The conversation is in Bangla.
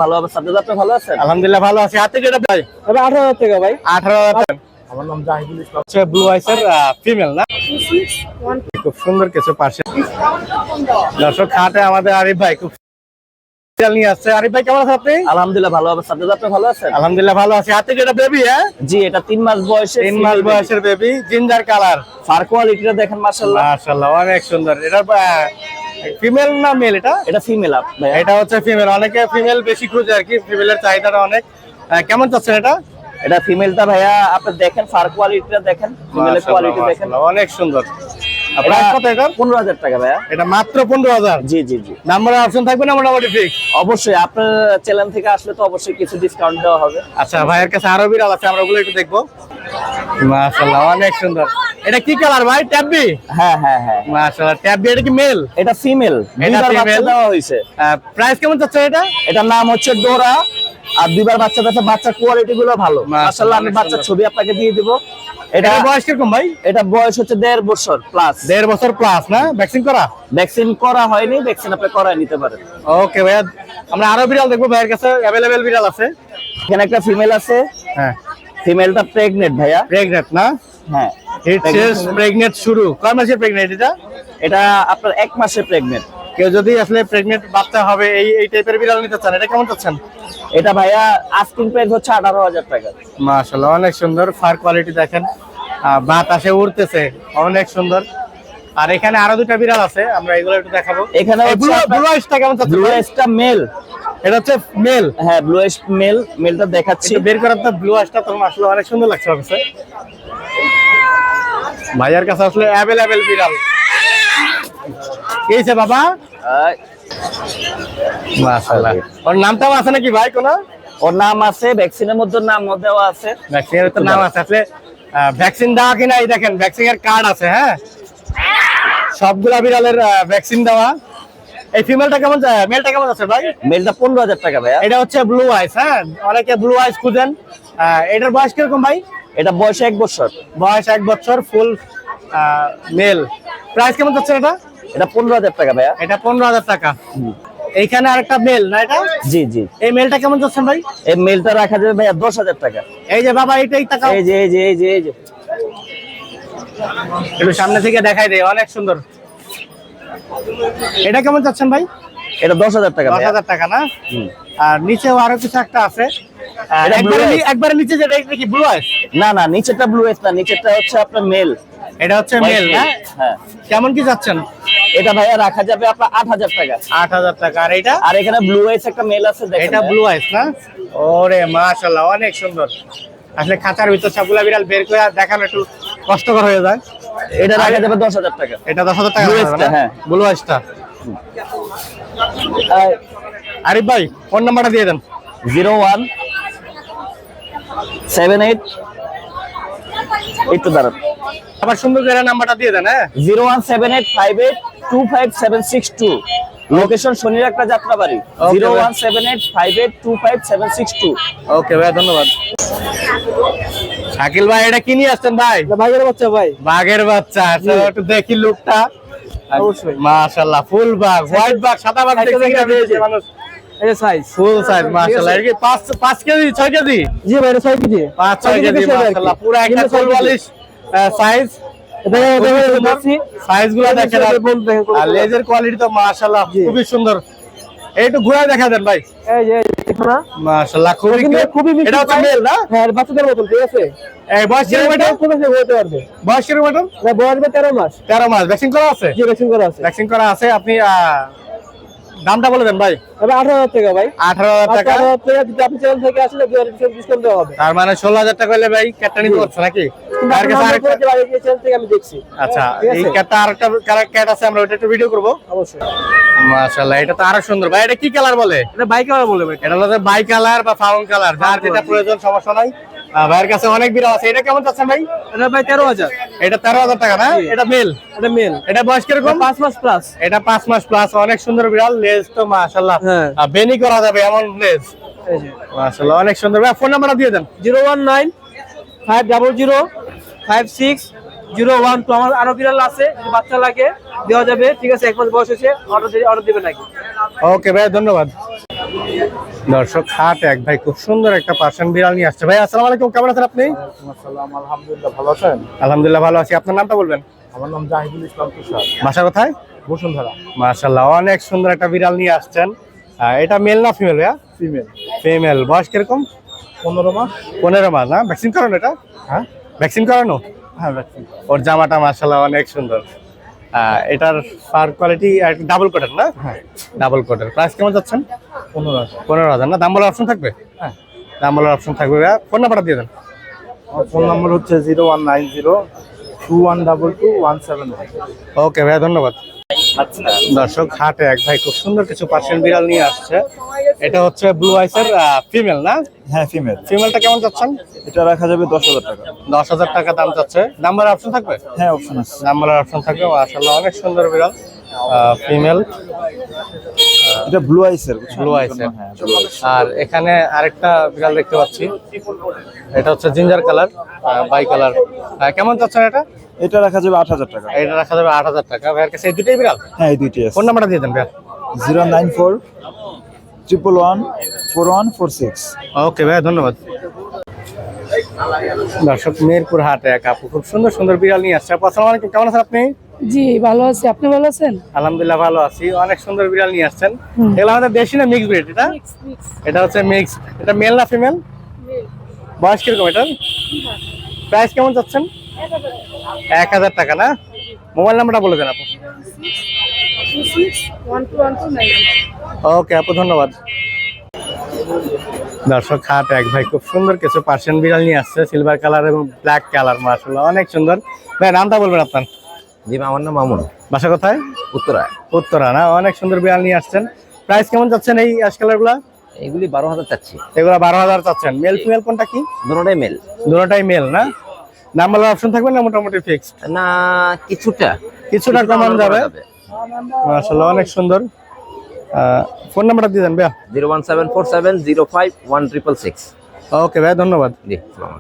ভালো হবে সাজ্জাদ, আপনি ভালো আছেন? আলহামদুলিল্লাহ ভালো আছি। হাতে যেটা ভাই তবে 18,000 টাকা ভাই। 18,000 টাকা। আমার নাম জাহিদুল ইসলাম, হচ্ছে ব্লু আইসের ফিমেল না, খুব সুন্দর কিছু পাশে দর্শক খাটে আমাদের আরিফ ভাই খুব নিয়ে আসছে। আরিফ ভাই কেমন আছেন আপনি? আলহামদুলিল্লাহ ভালো হবে সাজ্জাদ, আপনি ভালো আছেন? আলহামদুলিল্লাহ ভালো আছি। হাতে যেটা বেবি, হ্যাঁ জি, এটা 3 মাস বয়সে, 3 মাস বয়সের বেবি, জিঞ্জার কালার, ফার কোয়ালিটিটা দেখেন মাশাআল্লাহ। মাশাআল্লাহ অনেক সুন্দর। এটা ফিমেল না মেল? এটা ফিমেল আপ ভাই। এটা হচ্ছে ফিমেল, অনেকে ফিমেল বেশি খুঁজে আর কি, ফিমেলের চাহিদাটা অনেক। কেমন চাচ্ছেন এটা? এটা ফিমেলটা ভাইয়া আপনি দেখেন, ফার কোয়ালিটিটা দেখেন, ফিমেলের কোয়ালিটি দেখেন, অনেক সুন্দর। এটা কত এটা? 15,000 টাকা ভাইয়া। এটা মাত্র 15,000? জি জি জি, নাম্বারের অপশন থাকবে না মোটামুটি ফিক্স? অবশ্যই আপনার চ্যানেল থেকে আসলে তো অবশ্যই কিছু ডিসকাউন্ট দেওয়া হবে। আচ্ছা, ভাইয়ের কাছে আরো বিড়াল আছে, আমরা ওগুলো একটু দেখবো। মাশাআল্লাহ অনেক সুন্দর। এটা কি কালার ভাই? ট্যাবি? হ্যাঁ হ্যাঁ হ্যাঁ, মাশাআল্লাহ ট্যাবি। এটা কি মেল? এটা ফিমেল, দুইবার বাচ্চা দেওয়া হয়েছে। প্রাইস কেমন যাচ্ছে এটা? এটার নাম হচ্ছে ডোরা, আর দুইবার বাচ্চা দিয়েছে। বাচ্চার কোয়ালিটি গুলো ভালো মাশাআল্লাহ। আমি বাচ্চার ছবি আপনাকে দিয়ে দিব। এটা বয়স কিরকম ভাই? এটা বয়স হচ্ছে 1.5 বছর প্লাস। 1.5 বছর প্লাস না? ভ্যাকসিন করা? ভ্যাকসিন করা হয়নি, ভ্যাকসিন আপনি করায় নিতে পারেন। ওকে ভাইয়া, আমরা আরো বিড়াল দেখবো, ভাইয়ের কাছে অ্যাভেলেবেল বিড়াল আছে। এখানে একটা ফিমেল আছে। হ্যাঁ, ফিমেলটা প্রেগনেন্ট ভাইয়া। প্রেগনেন্ট না? হ্যাঁ, ইটস প্রেগনেন্ট শুরু। কয় মাসের প্রেগনেন্ট এটা? এটা আপনার 1 মাসের প্রেগনেন্ট। কেউ যদি আসলে প্রেগনেন্ট বাচ্চা হবে এই টাইপের বিড়াল নিতে চান, এটা কেমন চাচ্ছেন? এটা ভাইয়া আস্কিং প্রাইস হচ্ছে 18,000 টাকা। মাশাআল্লাহ অনেক সুন্দর, ফার কোয়ালিটি দেখেন, বাতাসে উড়তেছে, অনেক সুন্দর। আর এখানে আরো দুটো বিড়াল আছে, আমরা এগুলো একটু দেখাবো। এখানে ব্লু আইসটা কেমন চাচ্ছেন? ব্লু আইসটা মেল। এটা হচ্ছে মেল? হ্যাঁ, ব্লু আইস মেল। মেলটা দেখাচ্ছি, বের করার তো ব্লু আইসটা তো আসলে অনেক সুন্দর লাগছে অবশ্য। ভাইয়ার কাছে আসলে অ্যাভেলেবেল বিড়াল। কি হইছে বাবা? মাশাআল্লাহ। ওর নামটাও আছে নাকি ভাই কোনো? ওর নাম আছে, ভ্যাকসিনের মধ্যে নাম দেওয়া আছে। ভ্যাকসিনের তো নাম আছে আসলে। ভ্যাকসিন দেওয়া কিনা এই দেখেন, ভ্যাকসিনের কার্ড আছে। হ্যাঁ, সবগুলা বিড়ালের ভ্যাকসিন দেওয়া। এই ফিমেলটা কেমন যায়? মেলটা কেমন আছে ভাই? মেলটা 15,000 টাকা ভাইয়া। এটা হচ্ছে ব্লু আইস। হ্যাঁ, অনেকে ব্লু আইস খুঁজেন। এটার বয়স কিরকম ভাই? এটা বয়স 1 বছর। বয়স 1 বছর, ফুল মেল। প্রাইস কেমন যাচ্ছে এটা? এটা 15,000 টাকা ভাইয়া। এটা 15,000 টাকা। এইখানে আরেকটা মেল না এটা? জি জি। এই মেলটা কেমন যাচ্ছেন ভাই? এই মেলটা রাখা যাবে ভাইয়া 10,000 টাকা। এই যে বাবা, এইটাই টাকা। এই যে এই যে এই যে এই যে একটু সামনে থেকে দেখাই দেয়, অনেক সুন্দর। এটা কেমন চাচ্ছেন ভাই? এটা 10,000 টাকা ভাইয়া। 10,000 টাকা না? আর নিচেও আরো কিছু একটা আছে। একবারে নিচে যেটা, এটা কি ব্লু আইস? না না, নিচেরটা ব্লু আইস না, নিচেরটা হচ্ছে আপনার মেল। এটা হচ্ছে মেল না? হ্যাঁ। কেমন কি যাচ্ছেন? এটা ভাইয়া রাখা যাবে আপনার 8,000 টাকা। 8,000 টাকা। আর এটা? আর এখানে ব্লু আইস একটা মেল আছে দেখেন। এটা ব্লু আইস না? ওরে মাশাআল্লাহ অনেক সুন্দর। আসলে খাঁচার ভিতর সবগুলা বিড়াল বের করে দেখানো একটু কষ্টকর হয়ে যায়। এটা রাখা যাবে 10,000 টাকা। এটা 10,000 টাকা। ব্লু আইসটা, হ্যাঁ ব্লু আইসটা। আরিফ ভাই ফোন নাম্বারটা দিয়ে দেন। 0178 একটু দাঁড়ান, আবার সুন্দর করে নাম্বারটা দিয়ে দেন। হ্যাঁ, 01785825762। লোকেশন শনিরাকড়া যাত্রাবাড়ি। 01785825762। ওকে ভাই, ধন্যবাদ। শাকিল ভাই, এটা কি নিয়ে আসছেন ভাই? বাঘের বাচ্চা ভাই। বাঘের বাচ্চা। একটু দেখি লুকটা। অবশ্যই মাশাআল্লাহ, ফুল বাঘ, হোয়াইট বাঘ, সাদা বাঘ দেখতে মানুষ। এই সাইজ, ফুল সাইজ মাশাআল্লাহ। এর কি 5 কেজি 6 কেজি? জি ভাই, এটা 6 কেজি। 5-6 কেজি মাশাআল্লাহ, পুরো একটা 44 সাইজ। সাইজগুলো দেখেন, আর লেজের কোয়ালিটি তো মাশাআল্লাহ খুবই সুন্দর। একটু ঘুরায় দেখা দেন ভাই। এই যে দেখো না, মাশাআল্লাহ খুবই। এটা হচ্ছে মেল না? হ্যাঁ, বাচ্চাদের মতন, ঠিক আছে। এই বয়স কিরকম এটা? কোন থেকে হতে পারবে? বয়স কিরকম এটা? না, বয়স 13 মাস। 13 মাস। ভ্যাকসিন করা আছে? জি, ভ্যাকসিন করা আছে। ভ্যাকসিন করা আছে। আপনি দামটা বলে দেন ভাই। তবে 18,000 টাকা ভাই। 18,000 টাকা। 18,000 টাকা যদি আপনি চ্যানেল থেকে আসলে 2% ডিসকাউন্ট দেওয়া হবে। তার মানে 16,000 টাকা হলে ভাই ক্যাটটা নিতে পারছে নাকি? কিন্তু আর কাছে আরেকটা চ্যানেল থেকে আমি দেখছি। আচ্ছা, ঠিক আছে? এই ক্যাটটা আরেকটা ক্যাট আছে, আমরা ওটা একটু ভিডিও করব অবশ্যই। মাশাআল্লাহ, এটা তো আরো সুন্দর ভাই। এটা কি কালার বলে? এটা বাই কালার বলে ভাই। এটা হলো বাই কালার বা ফাউন কালার, যার যেটা প্রয়োজন সমস্যা নাই। ভাইয়ের কাছে অনেক বিড়াল আছে। এটা কেমন চাচ্ছেন ভাই? এটা ভাই 13,000। এটা 13,000 টাকা না? এটা মেল? এটা মেল। এটা বয়স কিরকম? 5 মাস প্লাস। এটা 5 মাস প্লাস। অনেক সুন্দর বিড়াল, লেজ তো মাশাআল্লাহ হ্যাঁ। বেনি করা যাবে এমন লেজ। এই যে মাশাআল্লাহ অনেক সুন্দর ভাই। ফোন নাম্বারটা দিয়ে দেন। 019-500-5601। তো আমার আরো বিড়াল আছে, যদি বাচ্চা লাগে দেওয়া যাবে, ঠিক আছে। 1 মাস বয়স হয়েছে, অর্ডার দিবেন নাকি? ওকে ভাই, ধন্যবাদ। দর্শক হাট এক ভাই খুব সুন্দর একটা পার্সিয়ান বিড়াল নিয়ে আসছে। ভাই আসসালামু আলাইকুম, কেমন আছেন আপনি? আসসালাম, আলহামদুলিল্লাহ, ভালো আছেন? আলহামদুলিল্লাহ ভালো আছি। আপনার নামটা বলবেন? আমার নাম জাহিদুল ইসলাম তুষার, বাসা কোথায়? বসুন্ধরা। মাশাআল্লাহ, অনেক সুন্দর একটা বিড়াল নিয়ে আসছেন। এটা মেল না ফিমেল? ভাইয়া ফিমেল। ফিমেল। বয়স কিরকম? 15 মাস। 15 মাস না? ভ্যাকসিন করানো এটা? হ্যাঁ ভ্যাকসিন করানো? হ্যাঁ, ভ্যাকসিন। ওর জামাটা মাশাআল্লাহ অনেক সুন্দর। এটার ফার কোয়ালিটি ডাবল কোটের না? হ্যাঁ, ডাবল কোটের। প্রাইস কেমন যাচ্ছেন? 15,000। 15,000 না? দাম বলার অপশন থাকবে? হ্যাঁ। দাম বলার অপশন থাকবে। ভাইয়া ফোন নাম্বারটা দিয়ে দেন। আমার ফোন নম্বর হচ্ছে 019021222171। ওকে ভাইয়া, ধন্যবাদ। দর্শক হাটে এক ভাই খুব সুন্দর কিছু পার্সিয়ান বিড়াল নিয়ে আসছে। এটা হচ্ছে ব্লু আইসের ফিমেল না? হ্যাঁ, ফিমেল। ফিমেলটা কেমন যাচ্ছেন? এটা রাখা যাবে 10,000 টাকা। 10,000 টাকা দাম চাচ্ছে। দাম বলার অপশন থাকবে? হ্যাঁ, অপশন আছে। দাম বলার অপশন থাকবে। মাশাআল্লাহ অনেক সুন্দর বিড়াল, ফিমেল, এটা ব্লু আইসের। ব্লু আইসের। আর এখানে আরেকটা বিড়াল দেখতে পাচ্ছি, এটা হচ্ছে জিঞ্জার কালার, বাই কালার। কেমন চাচ্ছেন এটা? এটা রাখা যাবে 8,000 টাকা। এটা রাখা যাবে 8,000 টাকা। ভাইয়ের কাছে এই দুটোই বিড়াল? হ্যাঁ, এই দুইটি আছে। ফোন নাম্বারটা দিয়ে দেন ভাইয়া। 094114146। ওকে ভাইয়া, ধন্যবাদ। দর্শক মিরপুর হাটে এক আপু খুব সুন্দর সুন্দর বিড়াল নিয়ে আসছে। আপু আসসালামু আলাইকুম, কেমন আছেন আপনি? জি ভালো আছি, আপনি ভালো আছেন? আলহামদুলিল্লাহ ভালো আছি। অনেক সুন্দর বিড়াল নিয়ে আসছেন। এগুলো আমাদের দেশি না মিক্স ব্রিড? এটা হচ্ছে মিক্স। এটা মেল না ফিমেল? বয়স কিরকম এটার? প্রাইস কেমন যাচ্ছেন? 1,000 টাকা না? মোবাইল নাম্বারটা বলে দেন আপু। 26121299। ওকে আপু, ধন্যবাদ। দর্শক হাট এক ভাই খুব সুন্দর কিছু পার্সিয়ান বিড়াল নিয়ে আসছে, সিলভার কালার এবং ব্ল্যাক কালার। মাশাআল্লাহ অনেক সুন্দর। ভাই নামটা বলবেন আপনার? জি, আমার নাম মামুন, বাসা কোথায়? উত্তরায়। উত্তরা না? অনেক সুন্দর বিড়াল নিয়ে আসছেন। প্রাইস কেমন যাচ্ছেন এই অ্যাশ কালার গুলা? এগুলি 12,000 চাচ্ছি। এগুলা 12,000 চাচ্ছেন। মেল ফিমেল কোনটা কি? দুটোটাই মেল। দুটোটাই মেল না? দাম বলার অপশন থাকবে না মোটামুটি ফিক্সড? না, কিছুটা কিছুটা কমান যাবে। মাশাআল্লাহ অনেক সুন্দর। ফোন নাম্বারটা দিয়ে দেন ভাইয়া। 01747051666। ওকে ভাই, ধন্যবাদ। জি, আসসালামু আলাইকুম।